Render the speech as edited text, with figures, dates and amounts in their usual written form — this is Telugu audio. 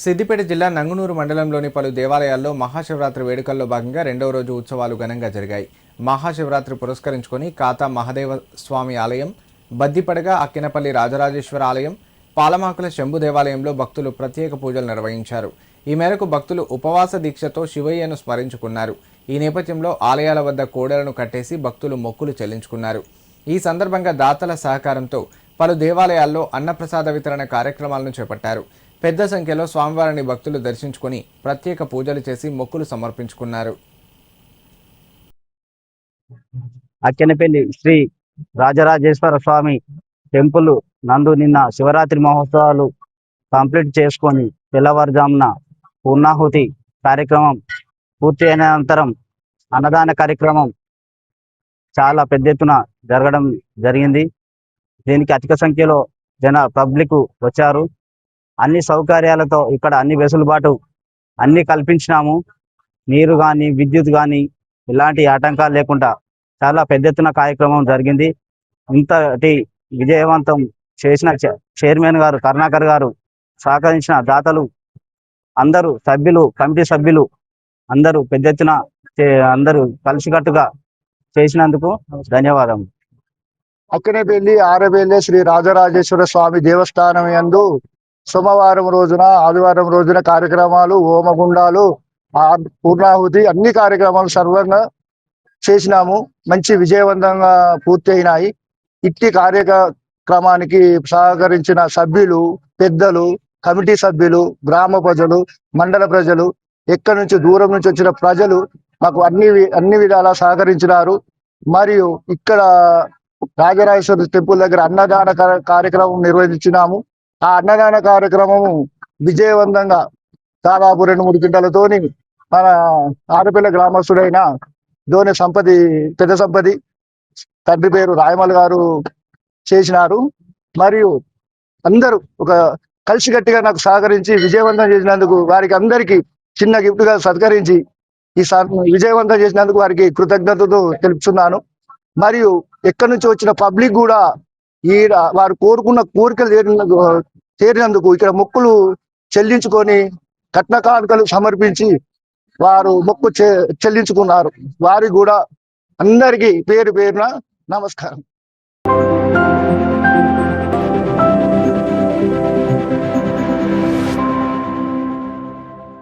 సిద్దిపేట జిల్లా నంగునూరు మండలంలోని పలు దేవాలయాల్లో మహాశివరాత్రి వేడుకల్లో భాగంగా రెండవ రోజు ఉత్సవాలు ఘనంగా జరిగాయి. మహాశివరాత్రి పురస్కరించుకొని కాతా మహదేవ స్వామి ఆలయం, బద్దిపడగ అక్కినపల్లి రాజరాజేశ్వర ఆలయం, పాలమాకుల శంభు దేవాలయంలో భక్తులు ప్రత్యేక పూజలు నిర్వహించారు. ఈ మేరకు భక్తులు ఉపవాస దీక్షతో శివయ్యను స్మరించుకున్నారు. ఈ నేపథ్యంలో ఆలయాల వద్ద కోడలను కట్టేసి భక్తులు మొక్కులు చెల్లించుకున్నారు. ఈ సందర్భంగా దాతల సహకారంతో పలు దేవాలయాల్లో అన్నప్రసాద వితరణ కార్యక్రమాలను చేపట్టారు. పెద్ద సంఖ్యలో స్వామివారిని భక్తులు దర్శించుకుని ప్రత్యేక పూజలు చేసి మొక్కులు సమర్పించుకున్నారు. అక్కెనపల్లి శ్రీ రాజరాజేశ్వర స్వామి టెంపుల్ నందు నిన్న శివరాత్రి మహోత్సవాలు కంప్లీట్ చేసుకొని తెల్లవారుజామున పూర్ణాహుతి కార్యక్రమం పూర్తి అయిన అనంతరం అన్నదాన కార్యక్రమం చాలా పెద్ద ఎత్తున జరగడం జరిగింది. దీనికి అధిక సంఖ్యలో పబ్లిక్ వచ్చారు. అన్ని సౌకర్యాలతో ఇక్కడ అన్ని వెసులుబాటు అన్ని కల్పించినాము. నీరు కానీ విద్యుత్ కానీ ఇలాంటి ఆటంకాలు లేకుండా చాలా పెద్ద ఎత్తున కార్యక్రమం జరిగింది. ఇంతటి విజయవంతం చేసిన చైర్మన్ గారు కరుణాకర్ గారు, సహకరించిన దాతలు అందరూ సభ్యులు, కమిటీ సభ్యులు అందరూ పెద్ద ఎత్తున అందరూ కలిసికట్టుగా చేసినందుకు ధన్యవాదం. అక్కినపల్లి ఆరబెల్లి శ్రీ రాజరాజేశ్వర స్వామి దేవస్థానం యందు సోమవారం రోజున, ఆదివారం రోజున కార్యక్రమాలు, హోమగుండాలు, పూర్ణాహుతి అన్ని కార్యక్రమాలు సర్వంగా చేసినాము. మంచి విజయవంతంగా పూర్తి అయినాయి. ఇట్టి కార్యక్రమానికి సహకరించిన సభ్యులు, పెద్దలు, కమిటీ సభ్యులు, గ్రామ ప్రజలు, మండల ప్రజలు, ఎక్కడి నుంచి దూరం నుంచి వచ్చిన ప్రజలు మాకు అన్ని విధాలా సహకరించినారు. మరియు ఇక్కడ రాజరాజేశ్వర టెంపుల్ దగ్గర అన్నదాన కార్యక్రమం నిర్వహించినాము. ఆ అన్నదాన కార్యక్రమము విజయవంతంగా దాదాపు 2-3 గంటలతోని మన ఆరపల్లి గ్రామస్తుడైన దోనె సంపది, పెద్ద సంపది తండ్రి పేరు రాయమల్ గారు చేసినారు. మరియు అందరూ ఒక కలిసికట్టుగా నాకు సహకరించి విజయవంతం చేసినందుకు వారికి అందరికీ చిన్న గిఫ్ట్ గా సత్కరించి ఈ విజయవంతం చేసినందుకు వారికి కృతజ్ఞతతో తెలుపుతున్నాను. మరియు ఎక్కడి నుంచి వచ్చిన పబ్లిక్ కూడా వారు కోరుకున్న కోరికలు చేరినందుకు ఇక్కడ మొక్కులు చెల్లించుకొని కట్న కానుకలు సమర్పించి వారు మొక్కు చెల్లించుకున్నారు. వారికి కూడా అందరికీ పేరు పేరున నమస్కారం.